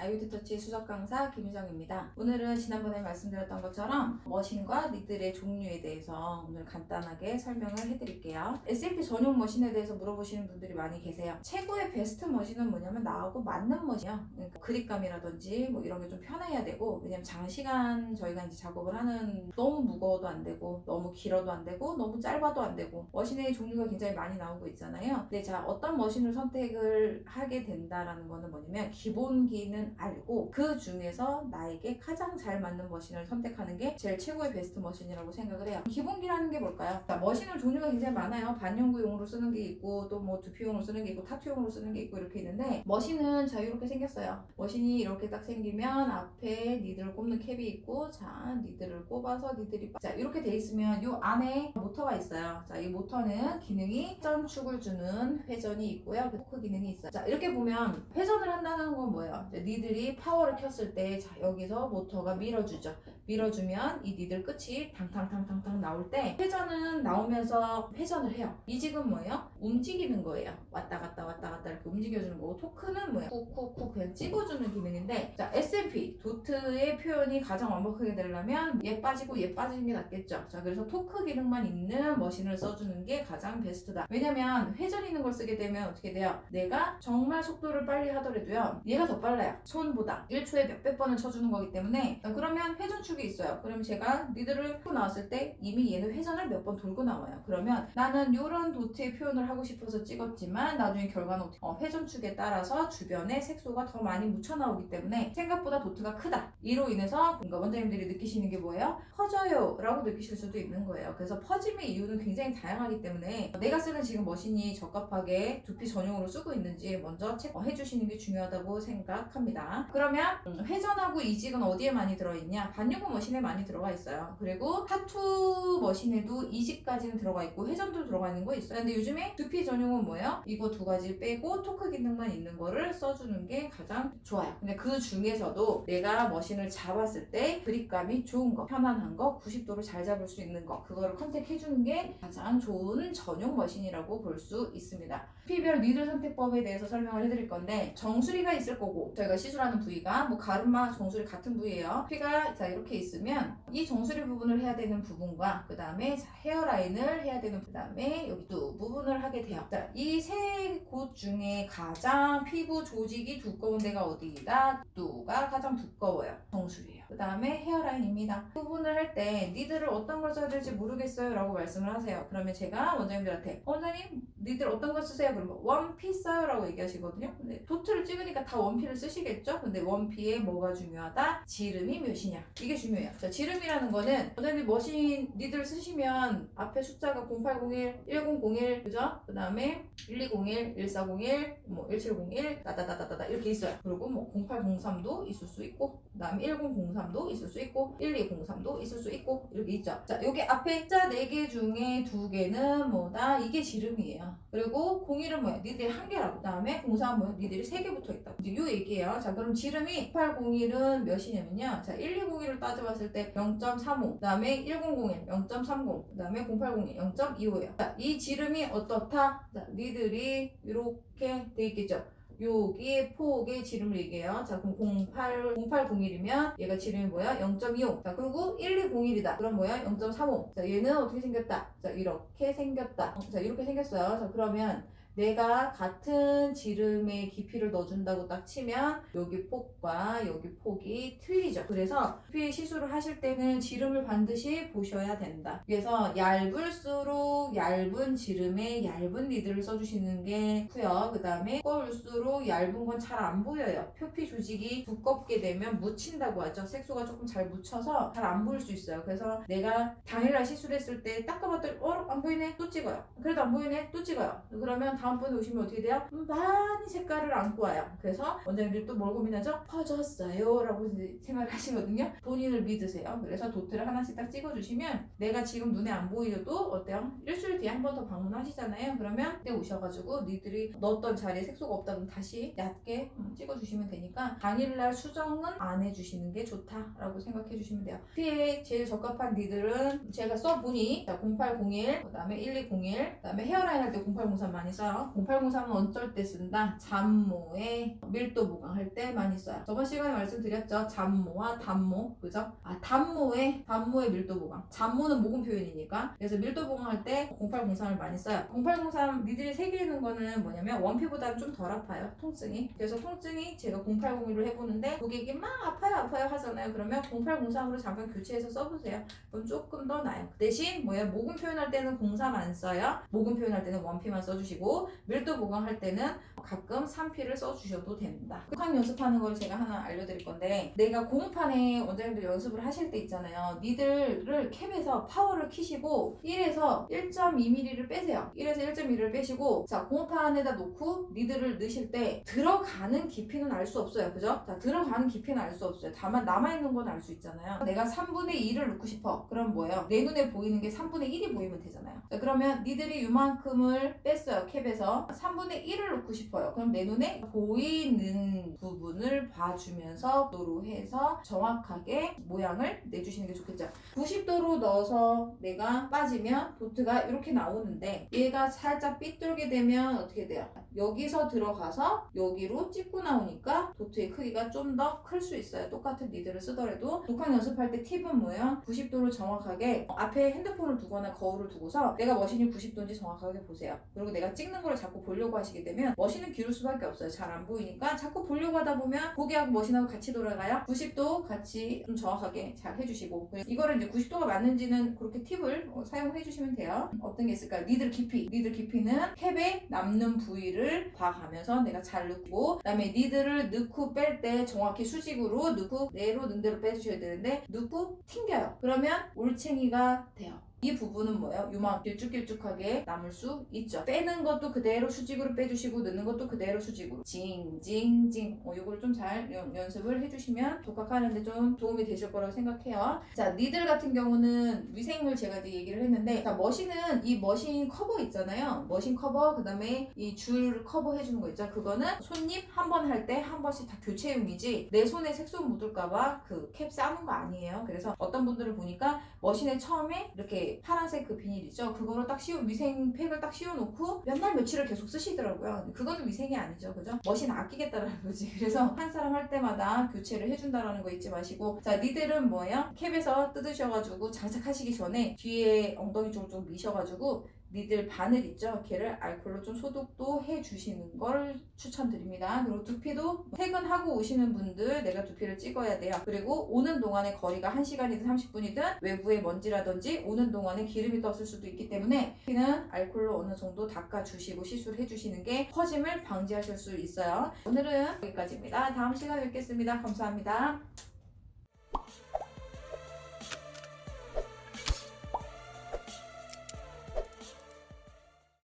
바이오디터치 수석 강사 김유정입니다. 오늘은 지난번에 말씀드렸던 것처럼 머신과 니들의 종류에 대해서 오늘 간단하게 설명을 해드릴게요. SMP 전용 머신에 대해서 물어보시는 분들이 많이 계세요. 최고의 베스트 머신은 뭐냐면 나하고 맞는 머신이요. 그러니까 그립감이라든지 뭐 이런 게 좀 편해야 되고, 왜냐면 장시간 저희가 이제 작업을 하는, 너무 무거워도 안 되고 너무 길어도 안 되고 너무 짧아도 안 되고 머신의 종류가 굉장히 많이 나오고 있잖아요. 근데 자, 어떤 머신을 선택을 하게 된다라는 거는 뭐냐면 기본기는 알고 그 중에서 나에게 가장 잘 맞는 머신을 선택하는 게 제일 최고의 베스트 머신이라고 생각을 해요. 기본기라는 게 뭘까요? 자, 머신은 종류가 굉장히 많아요. 반영구용으로 쓰는 게 있고 또 뭐 두피용으로 쓰는 게 있고 타투용으로 쓰는 게 있고 이렇게 있는데, 머신은 자 이렇게 생겼어요. 머신이 이렇게 딱 생기면 앞에 니들을 꼽는 캡이 있고, 자 니들을 꼽아서 니들이 자 이렇게 돼 있으면 이 안에 모터가 있어요. 자, 이 모터는 기능이 회전축을 주는 회전이 있고요. 토크 기능이 있어요. 자, 이렇게 보면 회전을 한다는 건 뭐예요? 니들이 파워를 켰을 때 자 여기서 모터가 밀어주죠. 밀어주면 이 니들 끝이 탕탕탕탕탕 나올 때 회전은 나오면서 회전을 해요. 이직은 뭐예요? 움직이는 거예요. 왔다 갔다 왔다 갔다 이렇게 움직여주는 거고, 토크는 뭐예요? 쿡쿡쿡 그냥 찝어주는 기능인데, 자 SMP 도트의 표현이 가장 완벽하게 되려면 얘 빠지고 얘 빠지는 게 낫겠죠. 자, 그래서 토크 기능만 있는 머신을 써주는 게 가장 베스트다. 왜냐면 회전 있는 걸 쓰게 되면 어떻게 돼요? 내가 정말 속도를 빨리 하더라도요 얘가 더 빨라요. 손보다 1초에 몇백 번을 쳐주는 거기 때문에. 자, 그러면 회전축이 있어요. 그럼 제가 니들을 풀고 나왔을 때 이미 얘는 회전을 몇 번 돌고 나와요. 그러면 나는 이런 도트의 표현을 하고 싶어서 찍었지만 나중에 결과는 회전축에 따라서 주변에 색소가 더 많이 묻혀 나오기 때문에 생각보다 도트가 크다. 이로 인해서 뭔가 원장님들이 느끼시는 게 뭐예요? 퍼져요 라고 느끼실 수도 있는 거예요. 그래서 퍼짐의 이유는 굉장히 다양하기 때문에 내가 쓰는 지금 머신이 적합하게 두피 전용으로 쓰고 있는지 먼저 체크해 주시는 게 중요하다고 생각합니다. 그러면 회전하고 이직은 어디에 많이 들어있냐? 반영구 머신에 많이 들어가 있어요. 그리고 타투 머신에도 이직까지는 들어가 있고 회전도 들어가 있는 거 있어요. 근데 요즘에 두피 전용은 뭐예요? 이거 두 가지 빼고 토크 기능만 있는 거를 써주는 게 가장 좋아요. 근데 그 중에서도 내가 머신을 잡았을 때 그립감이 좋은 거, 편안한 거, 90도로 잘 잡을 수 있는 거, 그거를 컨택해주는 게 가장 좋은 전용 머신이라고 볼 수 있습니다. 두피별 니들 선택법에 대해서 설명을 해드릴 건데, 정수리가 있을 거고, 저희가 시술하는 부위가 뭐 가르마, 정수리 같은 부위예요. 피가 자 이렇게 있으면 이 정수리 부분을 해야 되는 부분과 그 다음에 헤어라인을 해야 되는, 그 다음에 여기 두 부분을 하게 돼요. 자, 이 세 곳 중에 가장 피부 조직이 두꺼운 데가 어디다? 뚜가 가장 두꺼워요. 정수리예요. 그 다음에 헤어라인입니다. 부분을 할 때 니들을 어떤 걸 써야 될지 모르겠어요 라고 말씀을 하세요. 그러면 제가 원장님들한테 원장님 니들 어떤 걸 쓰세요? 그러면 원피 써요 라고 얘기하시거든요. 근데 도트를 찍으니까 다 원피를 쓰시겠죠? 근데 원피에 뭐가 중요하다? 지름이 몇이냐, 이게 중요해요. 자, 지름이라는 거는 원장님 머신 니들 쓰시면 앞에 숫자가 0801, 1001 그죠? 그 다음에 1201, 1401, 뭐 1701 따다다다다다 이렇게 있어요. 그리고 뭐 0803도 있을 수 있고, 그 다음에 1003도 있을 수 있고, 1203도 있을 수 있고 이렇게 있죠. 자, 여기 앞에 숫자 4개 중에 2개는 뭐다? 이게 지름이에요. 그리고 01은 뭐야? 니들이 1개라고. 그 다음에 03은 뭐야? 니들이 3개 붙어있다고. 이제 요 얘기예요. 자, 그럼 지름이 0801은 몇이냐면요. 자, 1201을 따져봤을 때 0.35, 그 다음에 1001 0.30, 그 다음에 0801 0.25예요. 자, 이 지름이 어떻다? 자, 니들이 이렇게 돼 있겠죠. 여기 폭의 지름을 얘기해요. 자, 그럼 0801이면 얘가 지름이 뭐야? 0.25. 자, 그리고 1201이다. 그럼 뭐야? 0.35. 자, 얘는 어떻게 생겼다? 자, 이렇게 생겼다. 자, 이렇게 생겼어요. 자, 그러면 내가 같은 지름의 깊이를 넣어준다고 딱 치면 여기 폭과 여기 폭이 틀리죠. 그래서 두피 시술을 하실 때는 지름을 반드시 보셔야 된다. 그래서 얇을수록 얇은 지름에 얇은 니들을 써주시는 게 좋고요. 그 다음에 두꺼울수록 얇은 건 잘 안 보여요. 표피 조직이 두껍게 되면 묻힌다고 하죠. 색소가 조금 잘 묻혀서 잘 안 보일 수 있어요. 그래서 내가 당일날 시술했을 때 닦아봤더니 안 보이네? 또 찍어요. 그래도 안 보이네? 또 찍어요. 그러면 다음번에 오시면 어떻게 돼요? 많이 색깔을 안고 와요. 그래서 원장님들이 또 뭘 고민하죠? 퍼졌어요 라고 생각을 하시거든요. 본인을 믿으세요. 그래서 도트를 하나씩 딱 찍어주시면 내가 지금 눈에 안 보이려도 어때요? 일주일 뒤에 한 번 더 방문하시잖아요. 그러면 그때 오셔가지고 니들이 넣었던 자리에 색소가 없다 그러면 다시 얕게 찍어주시면 되니까 당일날 수정은 안 해주시는 게 좋다라고 생각해 주시면 돼요. 피에 제일 적합한 니들은 제가 써보니 0801, 그 다음에 1201, 그 다음에 헤어라인 할 때 0803 많이 써요. 볼게요. 0803은 어쩔 때 쓴다? 잡모에 밀도 보강할 때 많이 써요. 저번 시간에 말씀드렸죠. 잡모와 단모, 그죠? 단모에 밀도 보강. 잡모는 모금 표현이니까. 그래서 밀도 보강할 때 0803을 많이 써요. 0803 니들이 새기는 거는 뭐냐면 원피보다는 좀 덜 아파요. 통증이. 그래서 통증이 제가 0801로 해보는데 고객이 막 아파요 하잖아요. 그러면 0803으로 잠깐 교체해서 써보세요. 그럼 조금 더 나아요. 대신 모금 표현할 때는 03 안 써요. 모금 표현할 때는 원피만 써주시고 밀도 보강할 때는 가끔 3P를 써주셔도 됩니다. 독학 연습하는 걸 제가 하나 알려드릴 건데, 내가 공판에 원장님들 연습을 하실 때 있잖아요. 니들을 캡에서 파워를 키시고 1에서 1.2mm를 빼세요. 1에서 1.2mm를 빼시고, 자, 공판에다 놓고 니들을 넣으실 때 들어가는 깊이는 알 수 없어요. 그죠? 자, 들어가는 깊이는 알 수 없어요. 다만 남아있는 건 알 수 있잖아요. 내가 3분의 2를 넣고 싶어. 그럼 뭐예요? 내 눈에 보이는 게 3분의 1이 보이면 되잖아요. 자, 그러면 니들이 이만큼을 뺐어요. 캡에서 3분의 1을 넣고 싶어요. 그럼 내 눈에 보이는 부분을 봐주면서 90도로 해서 정확하게 모양을 내주시는 게 좋겠죠. 90도로 넣어서 내가 빠지면 도트가 이렇게 나오는데, 얘가 살짝 삐뚤게 되면 어떻게 돼요? 여기서 들어가서 여기로 찍고 나오니까 도트의 크기가 좀 더 클 수 있어요. 똑같은 니들을 쓰더라도. 독학 연습할 때 팁은 뭐예요? 90도를 정확하게 앞에 핸드폰을 두거나 거울을 두고서 내가 머신이 90도인지 정확하게 보세요. 그리고 내가 찍는 걸 자꾸 보려고 하시게 되면 머신은 기울 수밖에 없어요. 잘 안 보이니까 자꾸 보려고 하다 보면 고개하고 머신하고 같이 돌아가요. 90도 같이 좀 정확하게 잘 해주시고, 이거를 이제 90도가 맞는지는 그렇게 팁을 사용해 주시면 돼요. 어떤 게 있을까요? 니들 깊이는 캡에 남는 부위를 봐가면서 내가 잘 넣고, 그 다음에 니들을 넣고 뺄 때 정확히 수직으로 넣고 내로 넣은 대로 빼주셔야 되는데, 넣고 튕겨요. 그러면 올챙이가 돼요. 이 부분은 뭐예요? 요만 길쭉길쭉하게 남을 수 있죠. 빼는 것도 그대로 수직으로 빼주시고 넣는 것도 그대로 수직으로 징징징. 요걸 좀 잘 연습을 해주시면 독학하는데 좀 도움이 되실 거라고 생각해요. 자, 니들 같은 경우는 위생을 제가 이제 얘기를 했는데, 자, 머신은 이 머신 커버 있잖아요. 머신 커버, 그 다음에 이 줄 커버 해주는 거 있죠. 그거는 손님 한 번 할 때 한 번씩 다 교체용이지 내 손에 색소 묻을까봐 그 캡 싸는 거 아니에요. 그래서 어떤 분들을 보니까 머신에 처음에 이렇게 파란색 그 비닐 있죠. 그거를 딱 위생팩을 딱 씌워놓고 몇 날 며칠을 계속 쓰시더라고요. 그거는 위생이 아니죠. 그죠? 머신 아끼겠다라는 거지. 그래서 한 사람 할 때마다 교체를 해준다라는 거 잊지 마시고, 자, 니들은 뭐예요? 캡에서 뜯으셔가지고 장착하시기 전에 뒤에 엉덩이 쪽을 좀 미셔가지고 니들 바늘 있죠? 걔를 알콜로 좀 소독도 해주시는 걸 추천드립니다. 그리고 두피도 퇴근하고 오시는 분들 내가 두피를 찍어야 돼요. 그리고 오는 동안에 거리가 1시간이든 30분이든 외부에 먼지라든지 오는 동안에 기름이 떴을 수도 있기 때문에 두피는 알콜로 어느 정도 닦아주시고 시술을 해주시는 게 퍼짐을 방지하실 수 있어요. 오늘은 여기까지입니다. 다음 시간에 뵙겠습니다. 감사합니다.